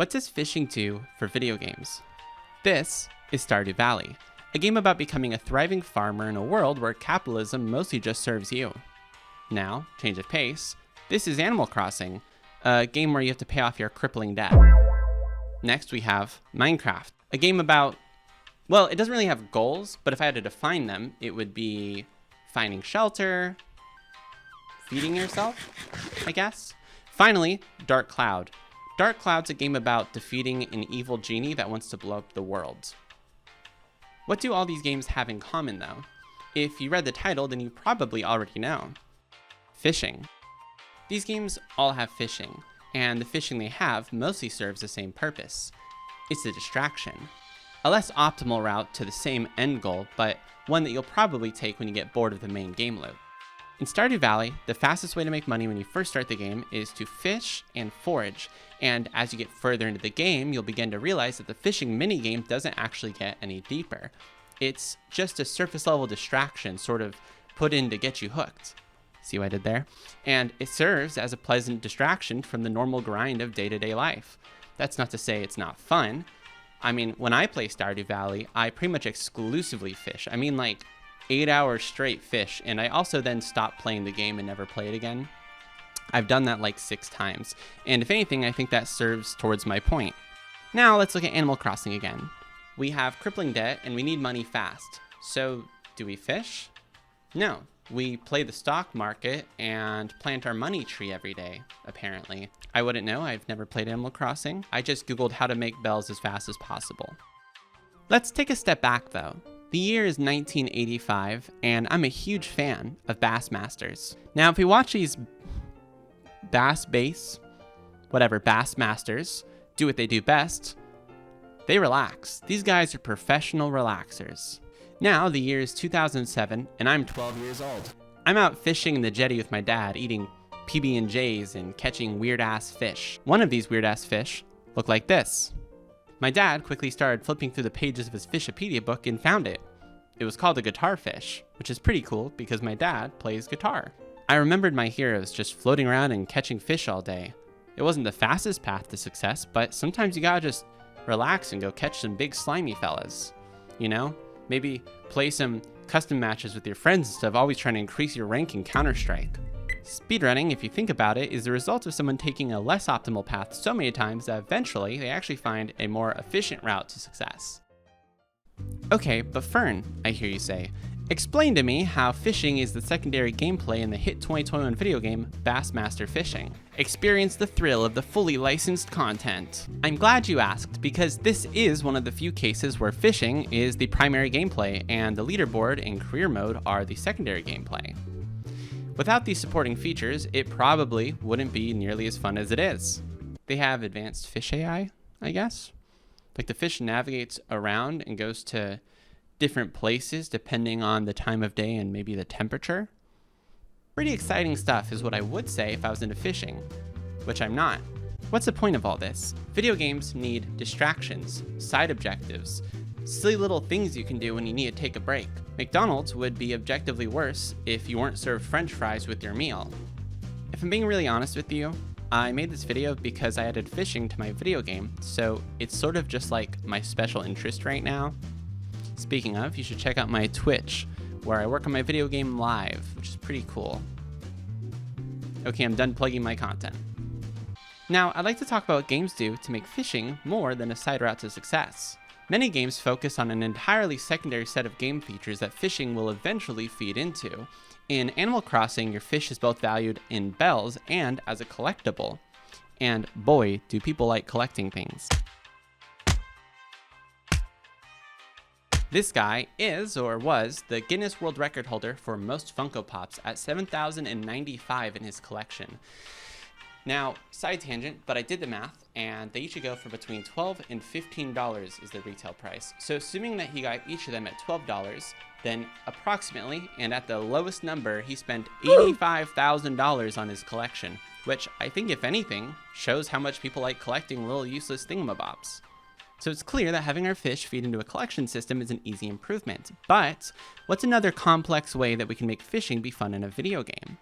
What does fishing do for video games? This is Stardew Valley, a game about becoming a thriving farmer in a world where capitalism mostly just serves you. Now, change of pace, this is Animal Crossing, a game where you have to pay off your crippling debt. Next we have Minecraft, a game about, well, it doesn't really have goals, but if I had to define them, it would be finding shelter, feeding yourself, I guess. Finally, Dark Cloud. Dark Cloud's a game about defeating an evil genie that wants to blow up the world. What do all these games have in common, though? If you read the title, then you probably already know. Fishing. These games all have fishing, and the fishing they have mostly serves the same purpose. It's a distraction. A less optimal route to the same end goal, but one that you'll probably take when you get bored of the main game loop. In Stardew Valley, the fastest way to make money when you first start the game is to fish and forage, and as you get further into the game, you'll begin to realize that the fishing minigame doesn't actually get any deeper. It's just a surface level distraction sort of put in to get you hooked. See what I did there? And it serves as a pleasant distraction from the normal grind of day-to-day life. That's not to say it's not fun. I mean, when I play Stardew Valley, I pretty much exclusively fish. I mean, like 8 hours straight fish, and I also then stop playing the game and never play it again. I've done that like 6 times, and if anything, I think that serves towards my point. Now let's look at Animal Crossing again. We have crippling debt and we need money fast. So do we fish? No. We play the stock market and plant our money tree every day, apparently. I wouldn't know, I've never played Animal Crossing. I just googled how to make bells as fast as possible. Let's take a step back though. The year is 1985, and I'm a huge fan of Bassmasters. Now, if we watch these Bassmasters do what they do best, they relax. These guys are professional relaxers. Now, the year is 2007, and I'm 12 years old. I'm out fishing in the jetty with my dad, eating PB&Js and catching weird-ass fish. One of these weird-ass fish looked like this. My dad quickly started flipping through the pages of his Fishopedia book and found it. It was called a guitar fish, which is pretty cool because my dad plays guitar. I remembered my heroes just floating around and catching fish all day. It wasn't the fastest path to success, but sometimes you gotta just relax and go catch some big slimy fellas. You know? Maybe play some custom matches with your friends instead of always trying to increase your rank in Counter-Strike. Speedrunning, if you think about it, is the result of someone taking a less optimal path so many times that eventually they actually find a more efficient route to success. Okay, but Fern, I hear you say, explain to me how fishing is the secondary gameplay in the hit 2021 video game Bassmaster Fishing. Experience the thrill of the fully licensed content. I'm glad you asked, because this is one of the few cases where fishing is the primary gameplay and the leaderboard and career mode are the secondary gameplay. Without these supporting features, it probably wouldn't be nearly as fun as it is. They have advanced fish AI, I guess. Like the fish navigates around and goes to different places depending on the time of day and maybe the temperature. Pretty exciting stuff is what I would say if I was into fishing, which I'm not. What's the point of all this? Video games need distractions, side objectives, silly little things you can do when you need to take a break. McDonald's would be objectively worse if you weren't served French fries with your meal. If I'm being really honest with you, I made this video because I added fishing to my video game, so it's sort of just like my special interest right now. Speaking of, you should check out my Twitch, where I work on my video game live, which is pretty cool. Okay, I'm done plugging my content. Now, I'd like to talk about what games do to make fishing more than a side route to success. Many games focus on an entirely secondary set of game features that fishing will eventually feed into. In Animal Crossing, your fish is both valued in bells and as a collectible. And boy, do people like collecting things. This guy is, or was, the Guinness World Record holder for most Funko Pops at 7,095 in his collection. Now, side tangent, but I did the math, and they usually go for between $12 and $15 is the retail price. So assuming that he got each of them at $12, then approximately, and at the lowest number, he spent $85,000 on his collection, which I think, if anything, shows how much people like collecting little useless thingamabobs. So it's clear that having our fish feed into a collection system is an easy improvement. But what's another complex way that we can make fishing be fun in a video game?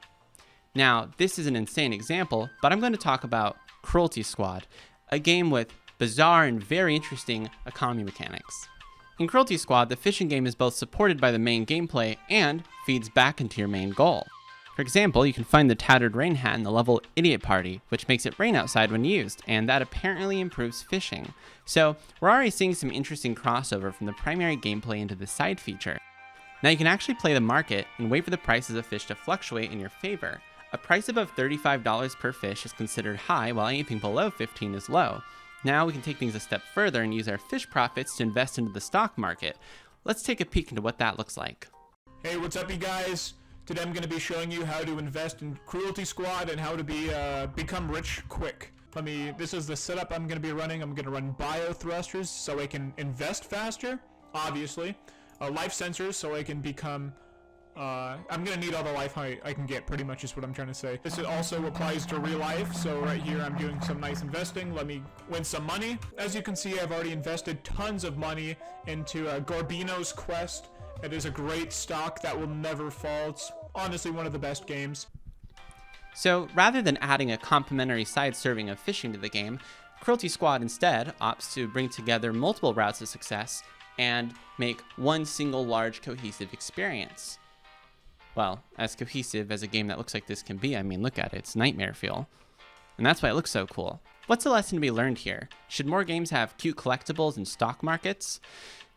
Now, this is an insane example, but I'm going to talk about Cruelty Squad, a game with bizarre and very interesting economy mechanics. In Cruelty Squad, the fishing game is both supported by the main gameplay and feeds back into your main goal. For example, you can find the tattered rain hat in the level Idiot Party, which makes it rain outside when used, and that apparently improves fishing. So we're already seeing some interesting crossover from the primary gameplay into the side feature. Now you can actually play the market and wait for the prices of fish to fluctuate in your favor. A price above $35 per fish is considered high, while anything below $15 is low. Now we can take things a step further and use our fish profits to invest into the stock market. Let's take a peek into what that looks like. Hey, what's up, you guys? Today I'm going to be showing you how to invest in Cruelty Squad and how to become rich quick. This is the setup I'm going to be running. I'm going to run bio thrusters so I can invest faster, obviously. Life sensors so I can become... I'm going to need all the life I can get, pretty much is what I'm trying to say. This also applies to real life, so right here I'm doing some nice investing. Let me win some money. As you can see, I've already invested tons of money into Gorbino's Quest. It is a great stock that will never fall. It's honestly one of the best games. So rather than adding a complimentary side serving of fishing to the game, Cruelty Squad instead opts to bring together multiple routes of success and make one single large cohesive experience. Well, as cohesive as a game that looks like this can be, I mean, look at it, it's nightmare fuel. And that's why it looks so cool. What's the lesson to be learned here? Should more games have cute collectibles and stock markets?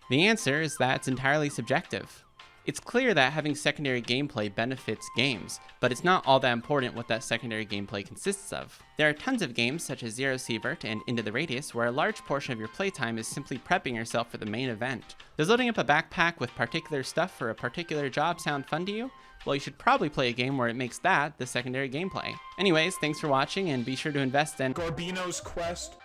The answer is that it's entirely subjective. It's clear that having secondary gameplay benefits games, but it's not all that important what that secondary gameplay consists of. There are tons of games such as Zero Sievert and Into the Radius where a large portion of your playtime is simply prepping yourself for the main event. Does loading up a backpack with particular stuff for a particular job sound fun to you? Well, you should probably play a game where it makes that the secondary gameplay. Anyways, thanks for watching and be sure to invest in Gorbino's Quest.